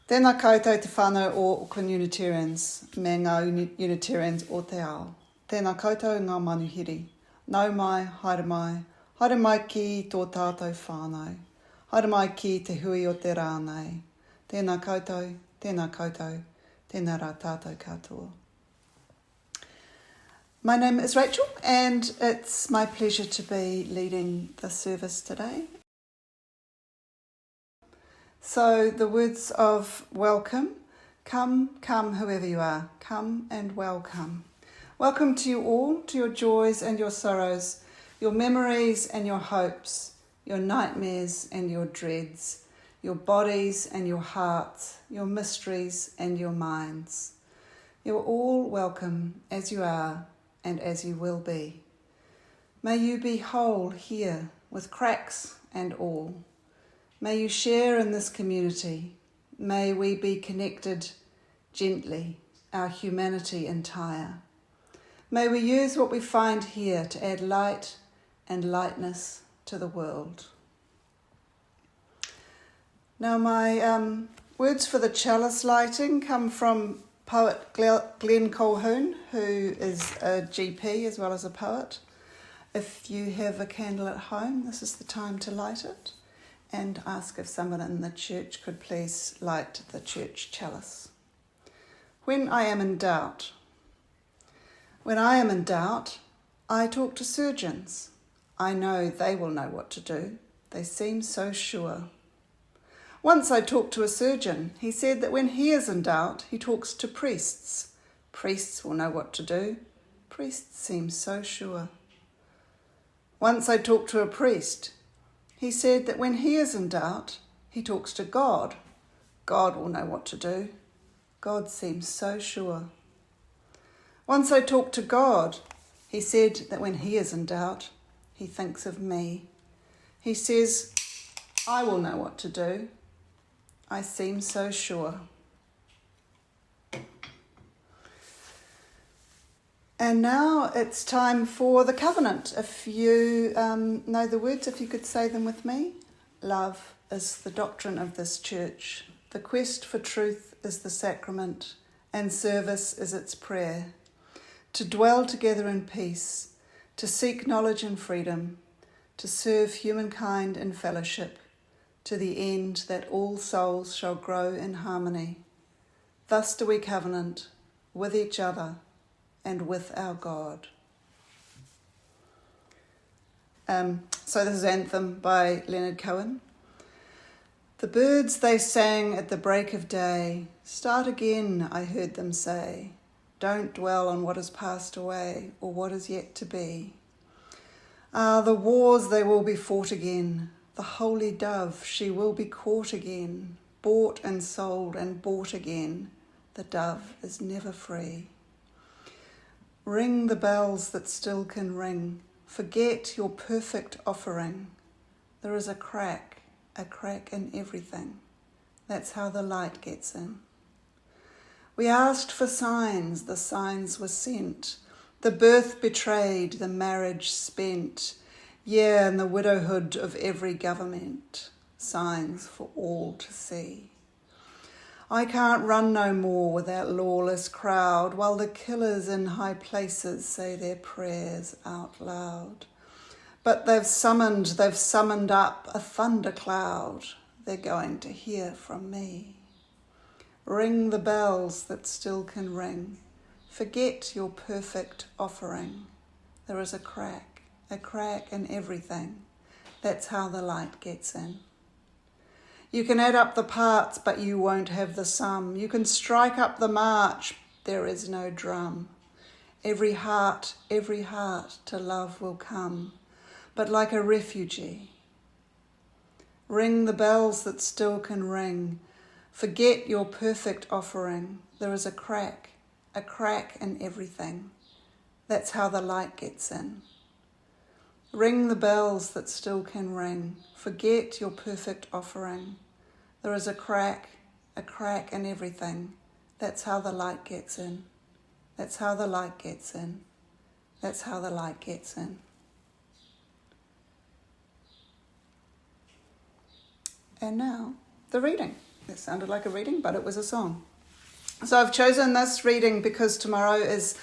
Tēnā koutou te whānau o Auckland Unitarians, me ngā Unitarians o te ao. Tēnā koutou ngā manuhiri. Nau mai, haere mai ki tō tātou whānau. Haere mai ki te hui o te rānei. Tēnā koutou, tēnā rā tātou katoa. My name is Rachel, and it's my pleasure to be leading the service today. So the words of welcome, come whoever you are, come and welcome. Welcome to you all, to your joys and your sorrows, your memories and your hopes, your nightmares and your dreads, your bodies and your hearts, your mysteries and your minds. You're all welcome as you are and as you will be. May you be whole here with cracks and all. May you share in this community. May we be connected gently, our humanity entire. May we use what we find here to add light and lightness to the world. Now my words for the chalice lighting come from poet Glenn Colquhoun, who is a GP as well as a poet. If you have a candle at home, this is the time to light it. And ask if someone in the church could please light the church chalice. When I am in doubt. When I am in doubt, I talk to surgeons. I know they will know what to do. They seem so sure. Once I talked to a surgeon. He said that when he is in doubt, he talks to priests. Priests will know what to do. Priests seem so sure. Once I talked to a priest. He said that when he is in doubt, he talks to God. God will know what to do. God seems so sure. Once I talked to God. He said that when he is in doubt, he thinks of me. He says, I will know what to do. I seem so sure. And now it's time for the covenant. If you know the words, if you could say them with me. Love is the doctrine of this church. The quest for truth is the sacrament, and service is its prayer. To dwell together in peace, to seek knowledge and freedom, to serve humankind in fellowship, to the end that all souls shall grow in harmony. Thus do we covenant with each other and with our God. So this is Anthem by Leonard Cohen. The birds they sang at the break of day, start again, I heard them say. Don't dwell on what has passed away or what is yet to be. Ah, the wars they will be fought again. The holy dove, she will be caught again. Bought and sold and bought again. The dove is never free. Ring the bells that still can ring. Forget your perfect offering. There is a crack in everything. That's how the light gets in. We asked for signs, the signs were sent. The birth betrayed, the marriage spent. Yeah, and the widowhood of every government. Signs for all to see. I can't run no more with that lawless crowd while the killers in high places say their prayers out loud. But they've summoned up a thundercloud. They're going to hear from me. Ring the bells that still can ring. Forget your perfect offering. There is a crack in everything. That's how the light gets in. You can add up the parts, but you won't have the sum. You can strike up the march, there is no drum. Every heart to love will come, but like a refugee. Ring the bells that still can ring. Forget your perfect offering. There is a crack in everything. That's how the light gets in. Ring the bells that still can ring. Forget your perfect offering. There is a crack in everything. That's how the light gets in. That's how the light gets in. That's how the light gets in. And now, the reading. That sounded like a reading, but it was a song. So I've chosen this reading because tomorrow is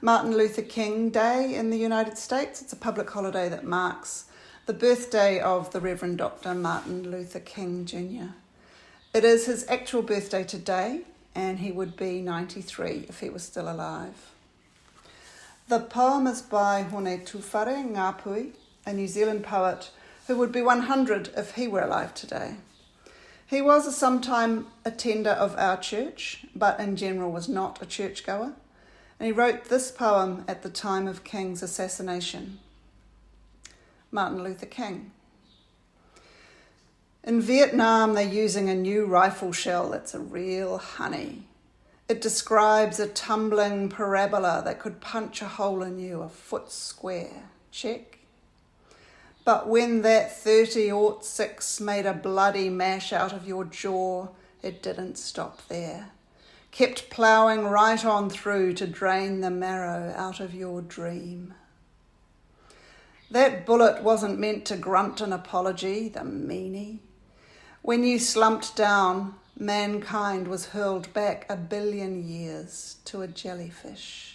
Martin Luther King Day in the United States. It's a public holiday that marks the birthday of the Reverend Dr. Martin Luther King Jr. It is his actual birthday today, and he would be 93 if he was still alive. The poem is by Hone Tūwhare Ngāpui, a New Zealand poet who would be 100 if he were alive today. He was a sometime attender of our church, but in general was not a churchgoer, and he wrote this poem at the time of King's assassination. Martin Luther King. In Vietnam, they're using a new rifle shell that's a real honey. It describes a tumbling parabola that could punch a hole in you a foot square. Check. But when that 30-06 made a bloody mash out of your jaw, it didn't stop there. Kept ploughing right on through to drain the marrow out of your dream. That bullet wasn't meant to grunt an apology, the meanie. When you slumped down, mankind was hurled back 1 billion years to a jellyfish.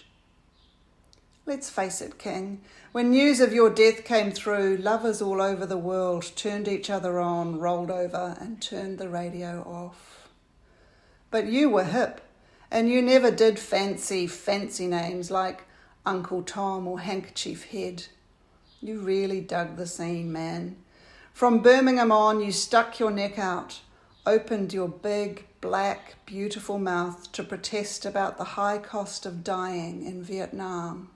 Let's face it, King, when news of your death came through, lovers all over the world turned each other on, rolled over and turned the radio off. But you were hip, and you never did fancy names like Uncle Tom or Handkerchief Head. You really dug the scene, man. From Birmingham on, you stuck your neck out, opened your big, black, beautiful mouth to protest about the high cost of dying in Vietnam.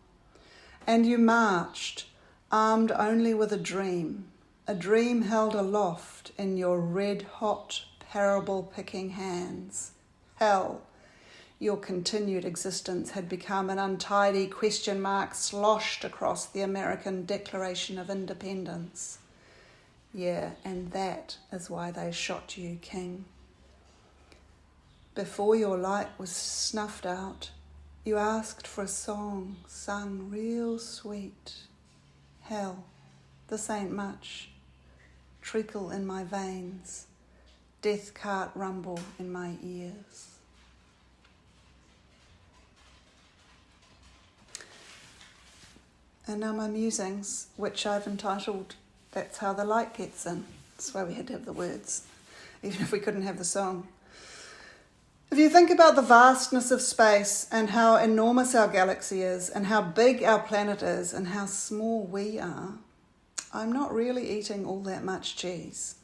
And you marched, armed only with a dream held aloft in your red-hot, parable-picking hands. Hell, your continued existence had become an untidy question mark sloshed across the American Declaration of Independence. Yeah, and that is why they shot you, King. Before your light was snuffed out, you asked for a song sung real sweet. Hell, this ain't much. Treacle in my veins, death cart rumble in my ears. And now my musings, which I've entitled That's How the Light Gets In. That's why we had to have the words, even if we couldn't have the song. If you think about the vastness of space and how enormous our galaxy is and how big our planet is and how small we are, I'm not really eating all that much cheese.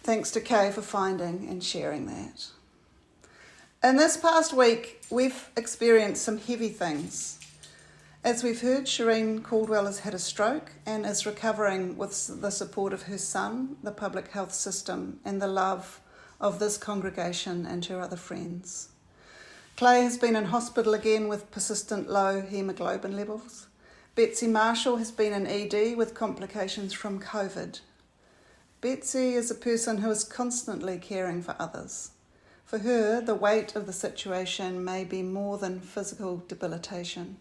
Thanks to Kay for finding and sharing that. In this past week, we've experienced some heavy things. As we've heard, Shireen Caldwell has had a stroke and is recovering with the support of her son, the public health system, and the love of this congregation and her other friends. Clay has been in hospital again with persistent low hemoglobin levels. Betsy Marshall has been in ED with complications from COVID. Betsy is a person who is constantly caring for others. For her, the weight of the situation may be more than physical debilitation.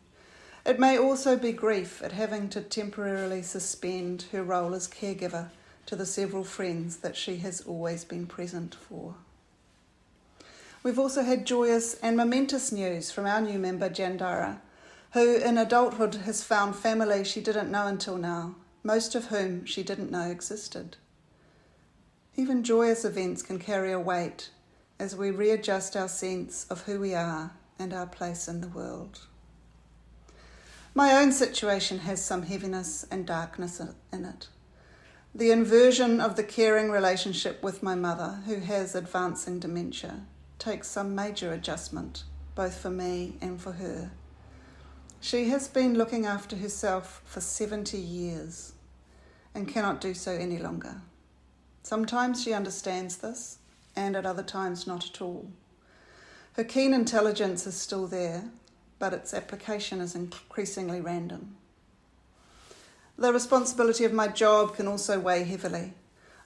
It may also be grief at having to temporarily suspend her role as caregiver to the several friends that she has always been present for. We've also had joyous and momentous news from our new member, Jandara, who in adulthood has found family she didn't know until now, most of whom she didn't know existed. Even joyous events can carry a weight as we readjust our sense of who we are and our place in the world. My own situation has some heaviness and darkness in it. The inversion of the caring relationship with my mother, who has advancing dementia, takes some major adjustment, both for me and for her. She has been looking after herself for 70 years and cannot do so any longer. Sometimes she understands this, and at other times not at all. Her keen intelligence is still there, but its application is increasingly random. The responsibility of my job can also weigh heavily.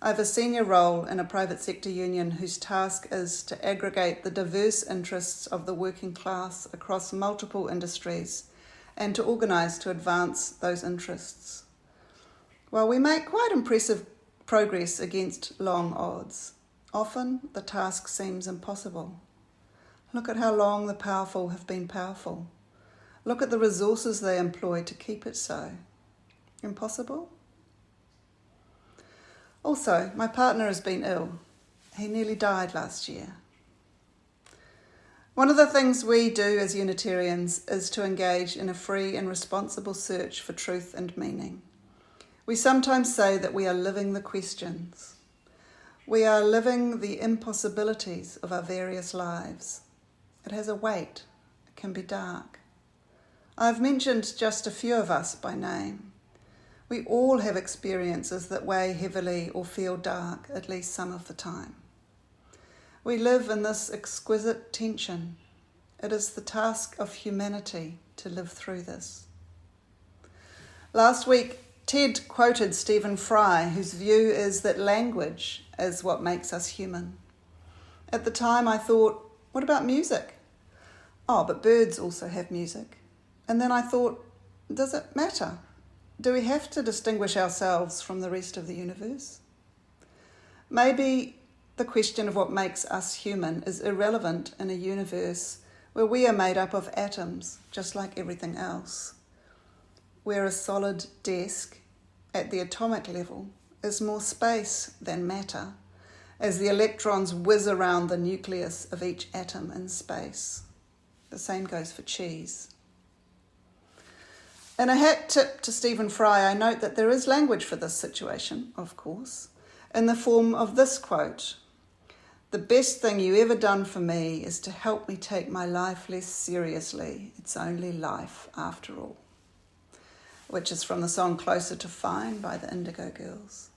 I have a senior role in a private sector union whose task is to aggregate the diverse interests of the working class across multiple industries and to organise to advance those interests. While we make quite impressive progress against long odds, Often the task seems impossible. Look at how long the powerful have been powerful. Look at the resources they employ to keep it so. Impossible? Also, my partner has been ill. He nearly died last year. One of the things we do as Unitarians is to engage in a free and responsible search for truth and meaning. We sometimes say that we are living the questions. We are living the impossibilities of our various lives. It has a weight. It can be dark. I've mentioned just a few of us by name. We all have experiences that weigh heavily or feel dark at least some of the time. We live in this exquisite tension. It is the task of humanity to live through this. Last week, Ted quoted Stephen Fry, whose view is that language is what makes us human. At the time I thought, what about music? Oh, but birds also have music. And then I thought, does it matter? Do we have to distinguish ourselves from the rest of the universe? Maybe the question of what makes us human is irrelevant in a universe where we are made up of atoms, just like everything else, where a solid desk at the atomic level is more space than matter, as the electrons whiz around the nucleus of each atom in space. The same goes for cheese. In a hat tip to Stephen Fry, I note that there is language for this situation, of course, in the form of this quote: "The best thing you ever done for me is to help me take my life less seriously. It's only life after all," which is from the song Closer to Fine by the Indigo Girls.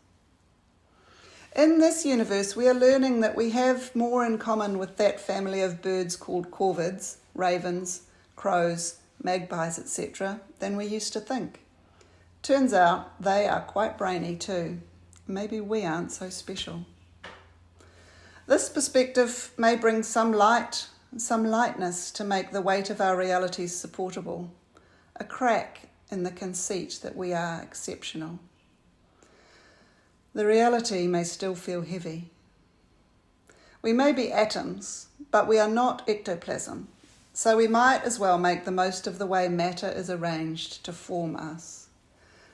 In this universe, we are learning that we have more in common with that family of birds called corvids, ravens, crows, magpies, etc., than we used to think. Turns out they are quite brainy too. Maybe we aren't so special. This perspective may bring some light, some lightness to make the weight of our realities supportable, a crack in the conceit that we are exceptional. The reality may still feel heavy. We may be atoms, but we are not ectoplasm, so we might as well make the most of the way matter is arranged to form us.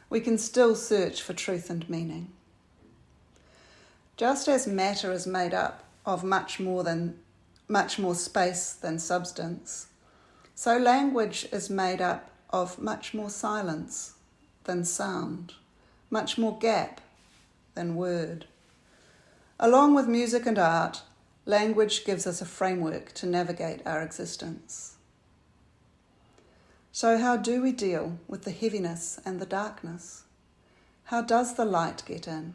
We can still search for truth and meaning. Just as matter is made up of much more space than substance, so language is made up of much more silence than sound, much more gap than word. Along with music and art, language gives us a framework to navigate our existence. So how do we deal with the heaviness and the darkness? How does the light get in?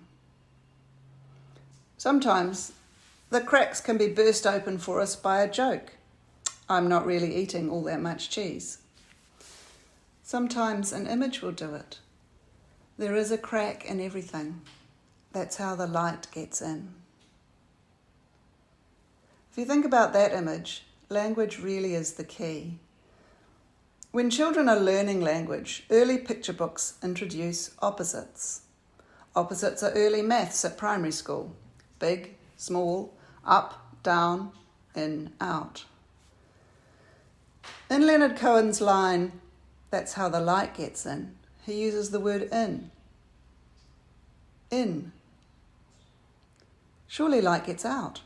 Sometimes the cracks can be burst open for us by a joke. I'm not really eating all that much cheese. Sometimes an image will do it. There is a crack in everything. That's how the light gets in. If you think about that image, language really is the key. When children are learning language, early picture books introduce opposites. Opposites are early maths at primary school. Big, small, up, down, in, out. In Leonard Cohen's line, "That's how the light gets in," he uses the word in. In. Surely light gets out.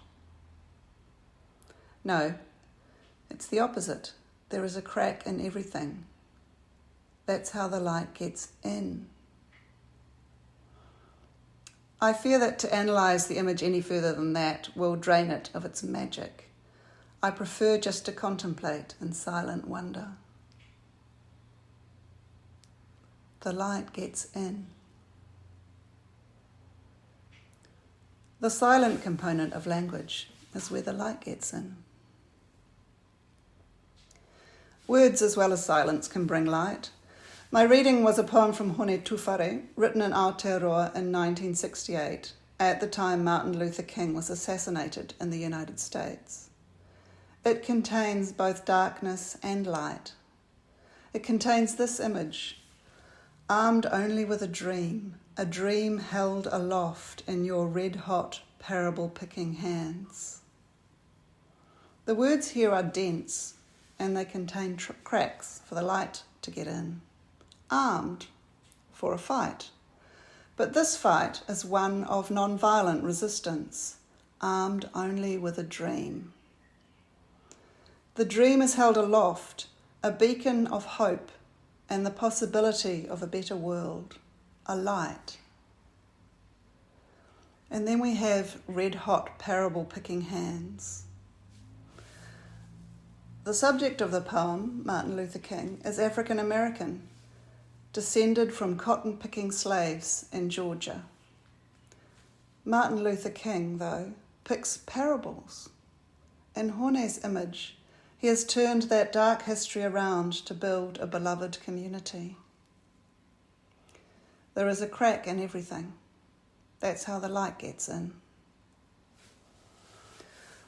No, it's the opposite. There is a crack in everything. That's how the light gets in. I fear that to analyse the image any further than that will drain it of its magic. I prefer just to contemplate in silent wonder. The light gets in. The silent component of language is where the light gets in. Words as well as silence can bring light. My reading was a poem from Hone Tūwhare, written in Aotearoa in 1968, at the time Martin Luther King was assassinated in the United States. It contains both darkness and light. It contains this image: armed only with a dream held aloft in your red-hot parable-picking hands. The words here are dense, and they contain cracks for the light to get in. Armed for a fight. But this fight is one of non-violent resistance, armed only with a dream. The dream is held aloft, a beacon of hope and the possibility of a better world, a light. And then we have red-hot parable-picking hands. The subject of the poem, Martin Luther King, is African American, descended from cotton-picking slaves in Georgia. Martin Luther King, though, picks parables. In Horne's image, he has turned that dark history around to build a beloved community. There is a crack in everything. That's how the light gets in.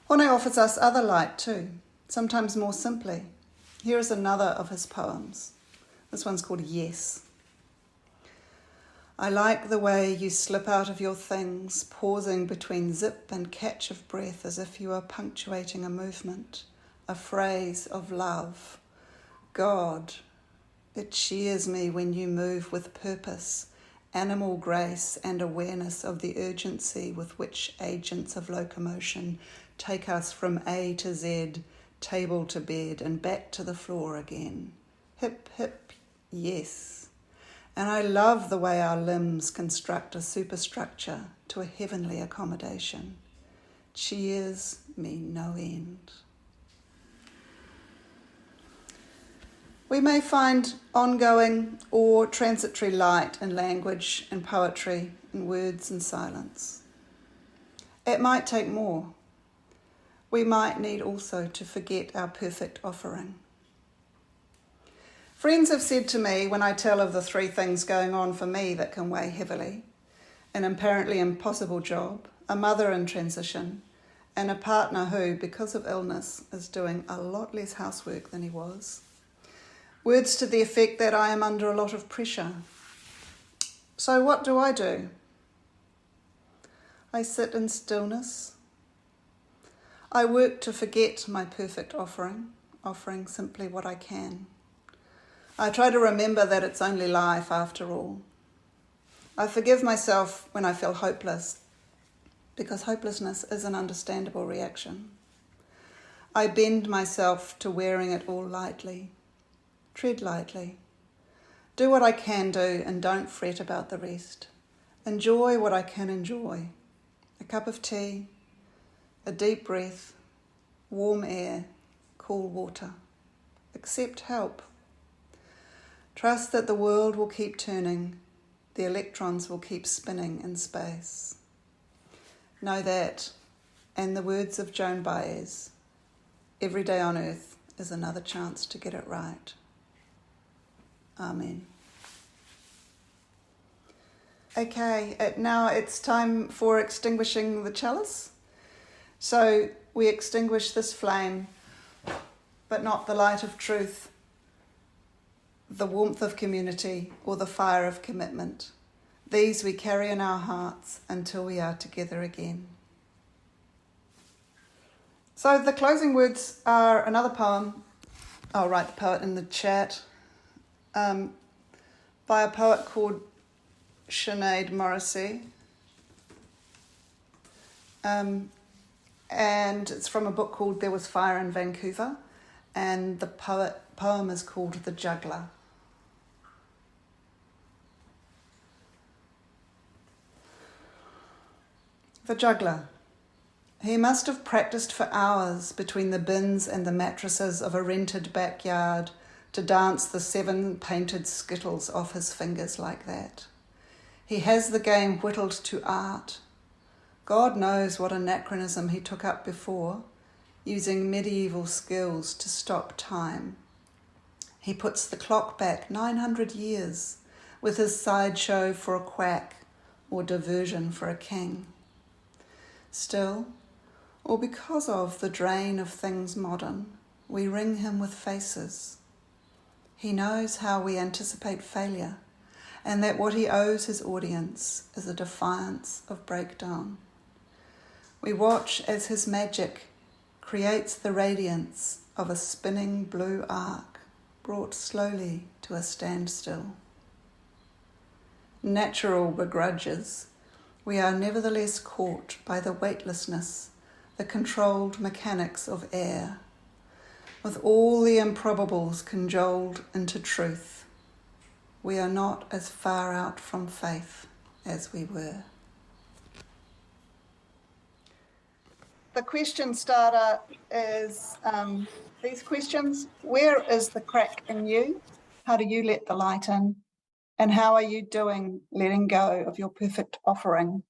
Horne offers us other light too, sometimes more simply. Here is another of his poems. This one's called Yes. I like the way you slip out of your things, pausing between zip and catch of breath as if you are punctuating a movement, a phrase of love. God, it cheers me when you move with purpose, animal grace and awareness of the urgency with which agents of locomotion take us from A to Z, table to bed, and back to the floor again. Hip, hip, yes. And I love the way our limbs construct a superstructure to a heavenly accommodation. Cheers me no end. We may find ongoing or transitory light in language and poetry, in words and silence. It might take more. We might need also to forget our perfect offering. Friends have said to me when I tell of the 3 things going on for me that can weigh heavily, an apparently impossible job, a mother in transition, and a partner who, because of illness, is doing a lot less housework than he was. Words to the effect that I am under a lot of pressure. So what do? I sit in stillness. I work to forget my perfect offering simply what I can. I try to remember that it's only life after all. I forgive myself when I feel hopeless, because hopelessness is an understandable reaction. I bend myself to wearing it all lightly. Tread lightly. Do what I can do and don't fret about the rest. Enjoy what I can enjoy. A cup of tea, a deep breath, warm air, cool water. Accept help. Trust that the world will keep turning, the electrons will keep spinning in space. Know that, and the words of Joan Baez, every day on earth is another chance to get it right. Amen. Okay, now it's time for extinguishing the chalice. So we extinguish this flame, but not the light of truth, the warmth of community, or the fire of commitment. These we carry in our hearts until we are together again. So the closing words are another poem. I'll write the poet in the chat. By a poet called Sinead Morrissey. And it's from a book called There Was Fire in Vancouver. And the poem is called The Juggler. The Juggler. He must have practiced for hours between the bins and the mattresses of a rented backyard to dance the 7 painted skittles off his fingers like that. He has the game whittled to art. God knows what anachronism he took up before, using medieval skills to stop time. He puts the clock back 900 years with his sideshow for a quack or diversion for a king. Still, or because of the drain of things modern, we ring him with faces. He knows how we anticipate failure, and that what he owes his audience is a defiance of breakdown. We watch as his magic creates the radiance of a spinning blue arc brought slowly to a standstill. Natural begrudges, we are nevertheless caught by the weightlessness, the controlled mechanics of air, with all the improbables conjoled into truth. We are not as far out from faith as we were. The question starter is these questions. Where is the crack in you? How do you let the light in? And how are you doing letting go of your perfect offering